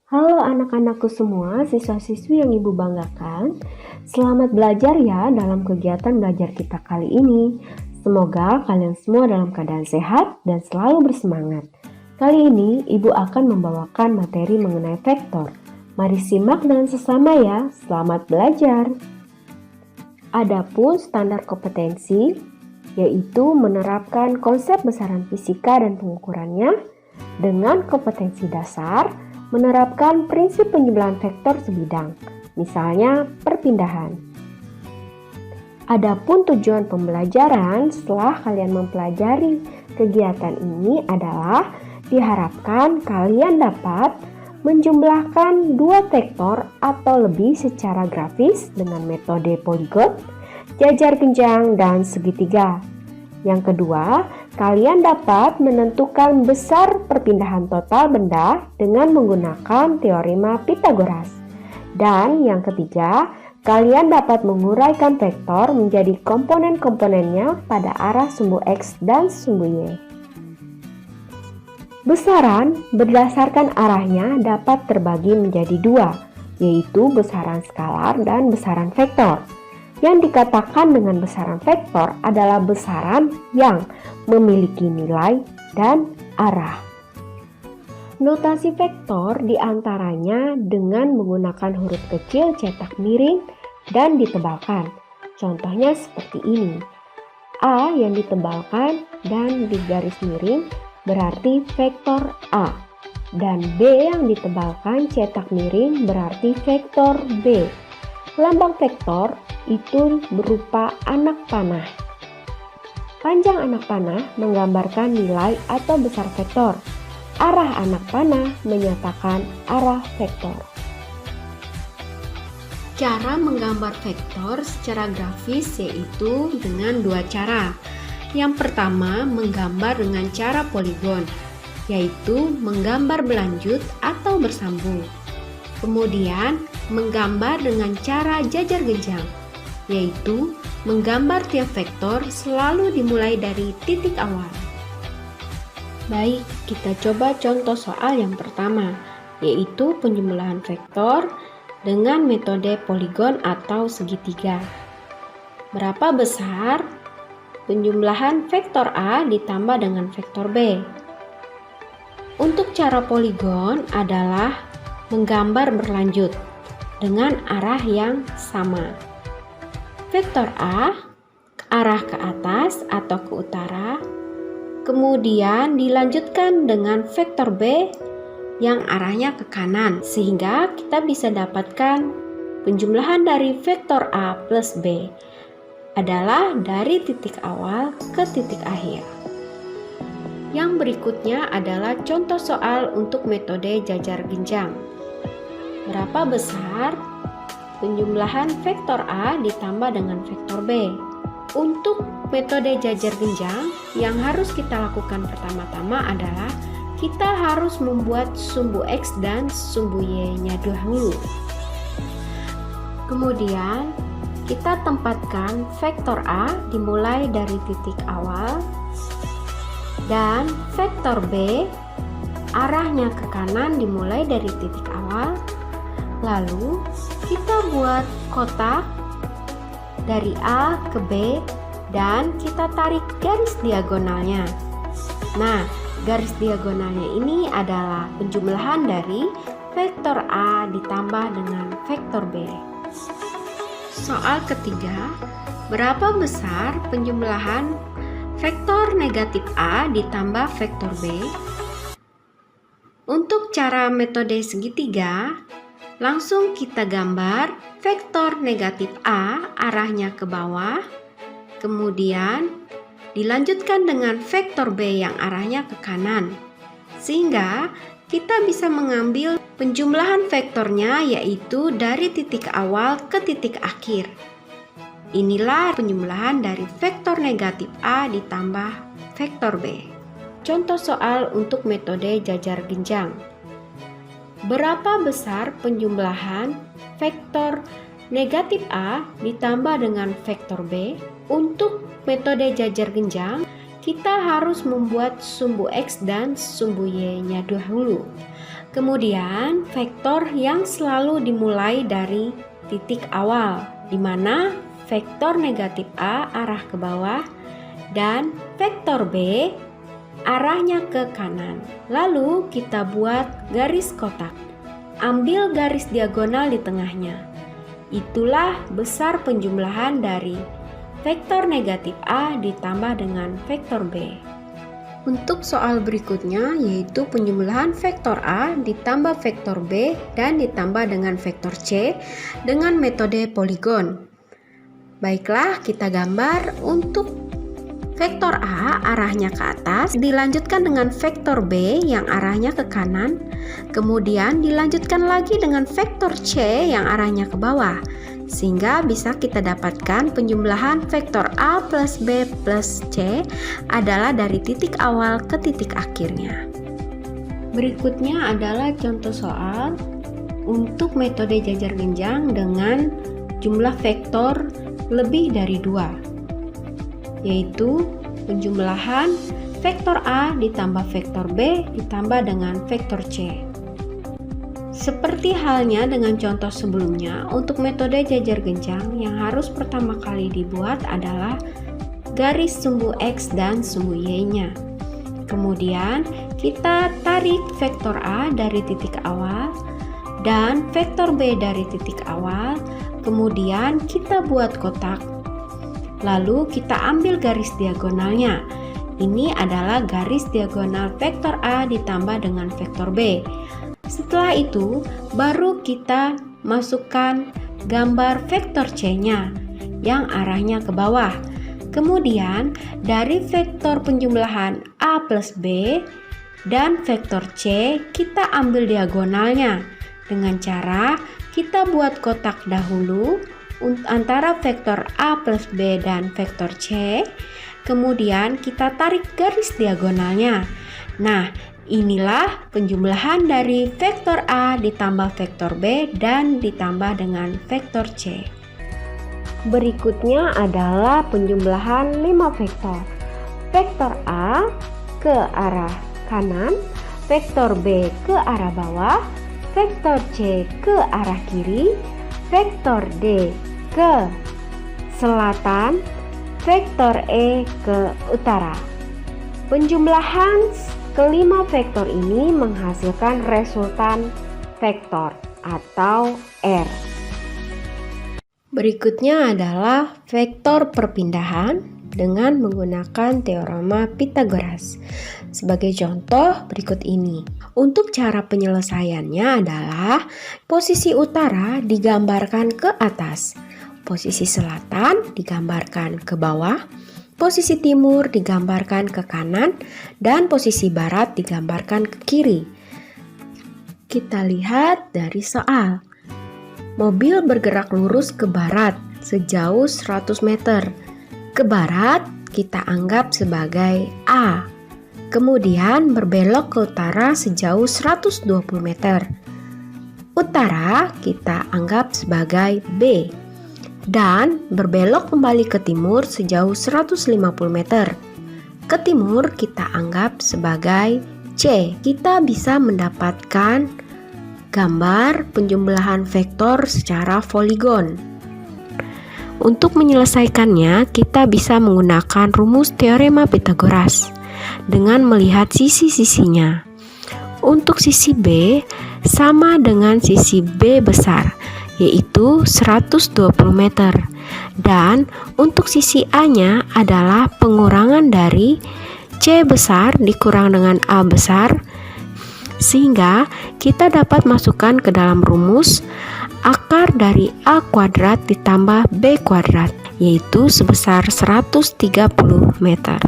Halo anak-anakku semua, siswa-siswi yang Ibu banggakan. Selamat belajar ya dalam kegiatan belajar kita kali ini. Semoga kalian semua dalam keadaan sehat dan selalu bersemangat. Kali ini Ibu akan membawakan materi mengenai vektor. Mari simak dengan sesama ya. Selamat belajar. Adapun standar kompetensi, yaitu menerapkan konsep besaran fisika dan pengukurannya dengan kompetensi dasar, menerapkan prinsip penjumlahan vektor sebidang, misalnya perpindahan. Adapun tujuan pembelajaran setelah kalian mempelajari kegiatan ini adalah diharapkan kalian dapat menjumlahkan dua vektor atau lebih secara grafis dengan metode poligon, jajar genjang, dan segitiga. Yang kedua, kalian dapat menentukan besar perpindahan total benda dengan menggunakan teorema Pythagoras. Dan yang ketiga, kalian dapat menguraikan vektor menjadi komponen-komponennya pada arah sumbu X dan sumbu Y. Besaran berdasarkan arahnya dapat terbagi menjadi dua, yaitu besaran skalar dan besaran vektor. Yang dikatakan dengan besaran vektor adalah besaran yang memiliki nilai dan arah. Notasi vektor diantaranya dengan menggunakan huruf kecil cetak miring dan ditebalkan. Contohnya seperti ini. A yang ditebalkan dan digaris miring berarti vektor A. Dan B yang ditebalkan cetak miring berarti vektor B. Lambang vektor itu berupa anak panah. Panjang anak panah menggambarkan nilai atau besar vektor. Arah anak panah menyatakan arah vektor. Cara menggambar vektor secara grafis yaitu dengan dua cara. Yang pertama, menggambar dengan cara poligon, yaitu menggambar berlanjut atau bersambung. Kemudian, menggambar dengan cara jajar genjang, yaitu menggambar tiap vektor selalu dimulai dari titik awal. Baik, kita coba contoh soal yang pertama, yaitu penjumlahan vektor dengan metode poligon atau segitiga. Berapa besar penjumlahan vektor A ditambah dengan vektor B? Untuk cara poligon adalah menggambar berlanjut dengan arah yang sama. Vektor A arah ke atas atau ke utara, kemudian dilanjutkan dengan vektor B yang arahnya ke kanan, sehingga kita bisa dapatkan penjumlahan dari vektor A plus B adalah dari titik awal ke titik akhir. Yang berikutnya adalah contoh soal untuk metode jajar genjang. Berapa besar penjumlahan vektor A ditambah dengan vektor B? Untuk metode jajar genjang, yang harus kita lakukan pertama-tama adalah kita harus membuat sumbu X dan sumbu Y-nya dahulu. Kemudian, kita tempatkan vektor A dimulai dari titik awal dan vektor B arahnya ke kanan dimulai dari titik awal. Lalu kita buat kotak dari A ke B dan kita tarik garis diagonalnya. Nah, garis diagonalnya ini adalah penjumlahan dari vektor A ditambah dengan vektor B. Soal ketiga, berapa besar penjumlahan vektor negatif A ditambah vektor B? Untuk cara metode segitiga, langsung kita gambar vektor negatif A arahnya ke bawah, kemudian dilanjutkan dengan vektor B yang arahnya ke kanan, sehingga kita bisa mengambil penjumlahan vektornya yaitu dari titik awal ke titik akhir. Inilah penjumlahan dari vektor negatif A ditambah vektor B. Contoh soal untuk metode jajar genjang. Berapa besar penjumlahan vektor negatif A ditambah dengan vektor B? Untuk metode jajar genjang, kita harus membuat sumbu X dan sumbu Y-nya dahulu. Kemudian vektor yang selalu dimulai dari titik awal, di mana vektor negatif A arah ke bawah dan vektor B arahnya ke kanan. Lalu kita buat garis kotak. Ambil garis diagonal di tengahnya. Itulah besar penjumlahan dari vektor negatif A ditambah dengan vektor B. Untuk soal berikutnya yaitu penjumlahan vektor A ditambah vektor B dan ditambah dengan vektor C dengan metode poligon. Baiklah, kita gambar. Untuk vektor A arahnya ke atas, dilanjutkan dengan vektor B yang arahnya ke kanan, kemudian dilanjutkan lagi dengan vektor C yang arahnya ke bawah, sehingga bisa kita dapatkan penjumlahan vektor A plus B plus C adalah dari titik awal ke titik akhirnya. Berikutnya adalah contoh soal untuk metode jajar genjang dengan jumlah vektor lebih dari 2, yaitu penjumlahan vektor A ditambah vektor B ditambah dengan vektor C. Seperti halnya dengan contoh sebelumnya, untuk metode jajar genjang yang harus pertama kali dibuat adalah garis sumbu X dan sumbu Y-nya. Kemudian kita tarik vektor A dari titik awal dan vektor B dari titik awal, kemudian kita buat kotak. Lalu kita ambil garis diagonalnya. Ini adalah garis diagonal vektor A ditambah dengan vektor B. Setelah itu, baru kita masukkan gambar vektor C-nya yang arahnya ke bawah. Kemudian, dari vektor penjumlahan A plus B dan vektor C, kita ambil diagonalnya. Dengan cara kita buat kotak dahulu antara vektor A plus B dan vektor C. Kemudian kita tarik garis diagonalnya. Nah, inilah penjumlahan dari vektor A ditambah vektor B dan ditambah dengan vektor C. Berikutnya adalah penjumlahan 5 vektor. Vektor A ke arah kanan, vektor B ke arah bawah, vektor C ke arah kiri, vektor D ke selatan, vektor E ke utara. Penjumlahan kelima vektor ini menghasilkan resultan vektor atau R. Berikutnya adalah vektor perpindahan dengan menggunakan teorema Pythagoras. Sebagai contoh berikut ini. Untuk cara penyelesaiannya adalah posisi utara digambarkan ke atas, posisi selatan digambarkan ke bawah, posisi timur digambarkan ke kanan, dan posisi barat digambarkan ke kiri. Kita lihat dari soal. Mobil bergerak lurus ke barat sejauh 100 meter. Ke barat kita anggap sebagai A. Kemudian berbelok ke utara sejauh 120 meter. Utara kita anggap sebagai B. Dan berbelok kembali ke timur sejauh 150 meter. Ke timur kita anggap sebagai C. Kita bisa mendapatkan gambar penjumlahan vektor secara poligon. Untuk menyelesaikannya, kita bisa menggunakan rumus teorema Pythagoras dengan melihat sisi-sisinya. Untuk sisi B sama dengan sisi B besar, yaitu 120 meter. Dan untuk sisi A-nya adalah pengurangan dari C besar dikurang dengan A besar, sehingga kita dapat masukkan ke dalam rumus akar dari A kuadrat ditambah B kuadrat, yaitu sebesar 130 meter.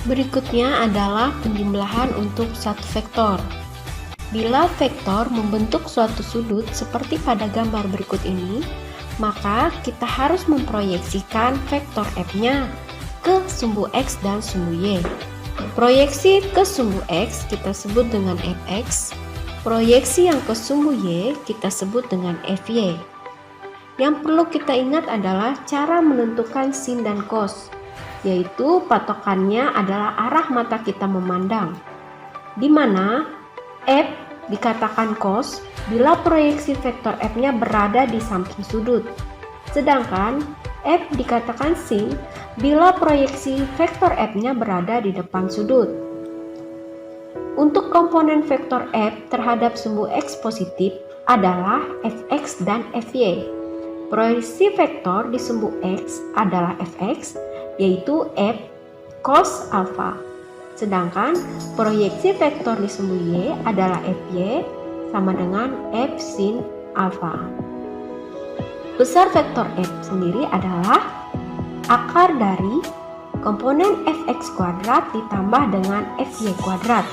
Berikutnya adalah penjumlahan untuk satu vektor. Bila vektor membentuk suatu sudut seperti pada gambar berikut ini, maka kita harus memproyeksikan vektor F-nya ke sumbu X dan sumbu Y. Proyeksi ke sumbu X kita sebut dengan Fx, proyeksi yang ke sumbu Y kita sebut dengan Fy. Yang perlu kita ingat adalah cara menentukan sin dan cos. yaitu patokannya adalah arah mata kita memandang, di mana F dikatakan cos bila proyeksi vektor F-nya berada di samping sudut, sedangkan F dikatakan sin bila proyeksi vektor F-nya berada di depan sudut. Untuk komponen vektor F terhadap sumbu X positif adalah Fx dan Fy. Proyeksi vektor di sumbu X adalah Fx, yaitu F cos alpha. Sedangkan proyeksi vektor di sumbu Y adalah Fy sama dengan F sin alpha. Besar vektor F sendiri adalah akar dari komponen Fx kuadrat ditambah dengan Fy kuadrat,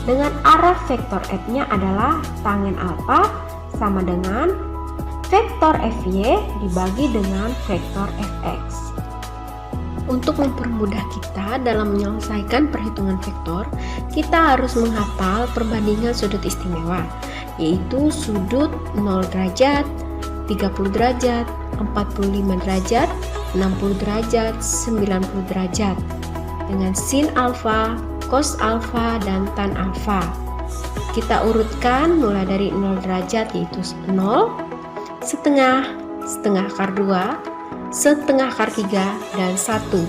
dengan arah vektor F-nya adalah tangen alpha sama dengan vektor Fy dibagi dengan vektor Fx. Untuk mempermudah kita dalam menyelesaikan perhitungan vektor, kita harus menghafal perbandingan sudut istimewa, yaitu sudut 0 derajat, 30 derajat, 45 derajat, 60 derajat, 90 derajat, dengan sin alfa, cos alfa, dan tan alfa. Kita urutkan mulai dari 0 derajat, yaitu 0, setengah, setengah akar 2, setengah akar 3, dan 1.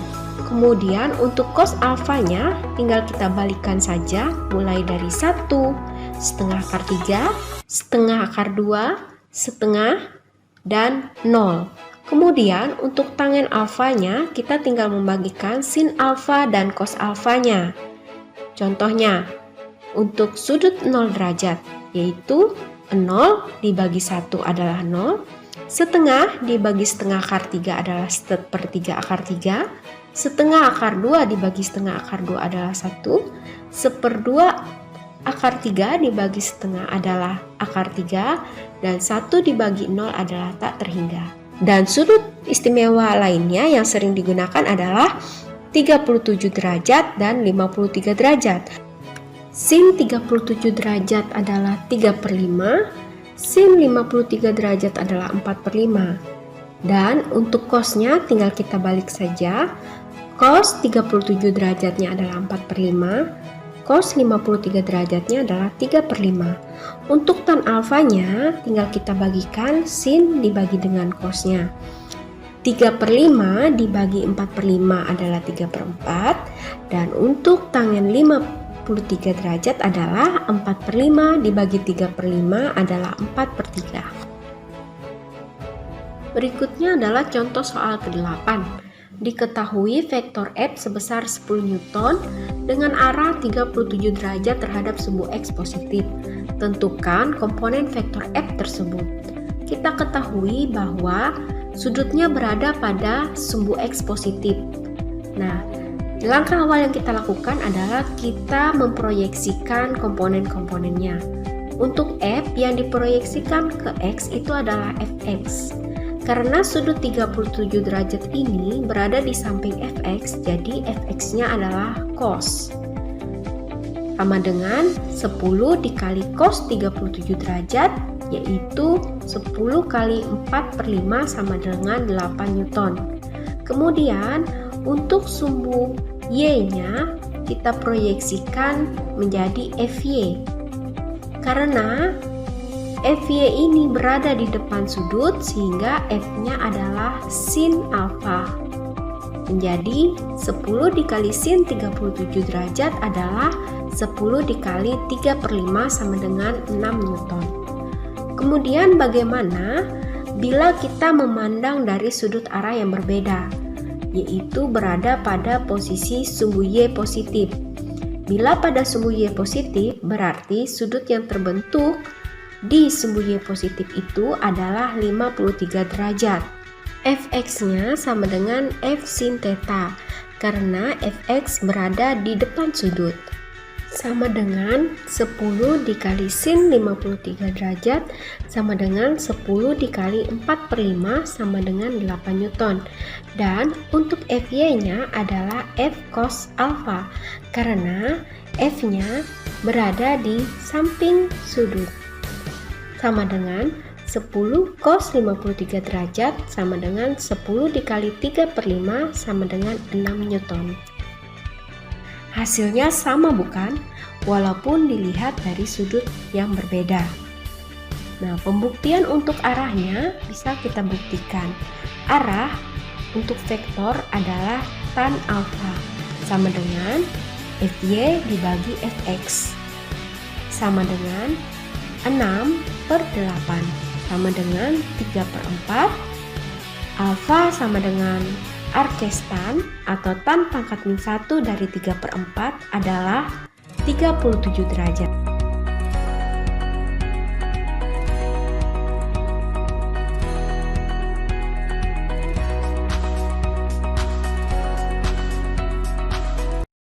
Kemudian untuk cos alfanya tinggal kita balikkan saja mulai dari 1, setengah akar 3, setengah akar 2, setengah, dan 0. Kemudian untuk tangen alfanya kita tinggal membagikan sin alfa dan cos alfanya. Contohnya untuk sudut 0 derajat, yaitu 0 dibagi 1 adalah 0, setengah dibagi setengah akar 3 adalah 1/3 akar 3, setengah akar 2 dibagi setengah akar 2 adalah 1, 1/2 akar 3 dibagi setengah adalah akar 3, dan 1 dibagi 0 adalah tak terhingga. Dan sudut istimewa lainnya yang sering digunakan adalah 37 derajat dan 53 derajat. Sin 37 derajat adalah 3/5, sin 53 derajat adalah 4/5. Dan untuk cosnya tinggal kita balik saja. Cos 37 derajatnya adalah 4/5, cos 53 derajatnya adalah 3/5. Untuk tan alfanya tinggal kita bagikan sin dibagi dengan cosnya. 3/5 dibagi 4/5 adalah 3/4, dan untuk tangen 53 derajat adalah 4/5 dibagi 3/5 adalah 4/3. Berikutnya adalah contoh soal ke-8. Diketahui vektor F sebesar 10 Newton dengan arah 37 derajat terhadap sumbu X positif. Tentukan komponen vektor F tersebut. Kita ketahui bahwa sudutnya berada pada sumbu X positif. Nah, langkah awal yang kita lakukan adalah kita memproyeksikan komponen-komponennya. Untuk F yang diproyeksikan ke X itu adalah Fx. Karena sudut 37 derajat ini berada di samping Fx, jadi Fx-nya adalah cos. Sama dengan 10 dikali cos 37 derajat, yaitu 10 kali 4/5 sama dengan 8 Newton. Kemudian untuk sumbu Y-nya kita proyeksikan menjadi Fy. Karena Fy ini berada di depan sudut sehingga F-nya adalah sin alfa. Menjadi 10 dikali sin 37 derajat adalah 10 dikali 3/5 sama dengan 6 Newton. Kemudian bagaimana bila kita memandang dari sudut arah yang berbeda, yaitu berada pada posisi sumbu Y positif. Bila pada sumbu Y positif berarti sudut yang terbentuk di sumbu Y positif itu adalah 53 derajat. Fx-nya sama dengan F sin theta karena Fx berada di depan sudut. Sama dengan 10 dikali sin 53 derajat sama dengan 10 dikali 4/5 sama dengan 8 Newton. Dan untuk Fy-nya adalah F cos alpha karena F-nya berada di samping sudut. Sama dengan 10 cos 53 derajat sama dengan 10 dikali 3/5 sama dengan 6 Newton. Hasilnya sama bukan? Walaupun dilihat dari sudut yang berbeda. Nah, pembuktian untuk arahnya bisa kita buktikan. Arah untuk vektor adalah tan alfa sama dengan Fy dibagi Fx sama dengan 6/8 sama dengan 3/4. Alfa sama dengan arces tan atau tan pangkat min 1 dari 3/4 adalah 37 derajat.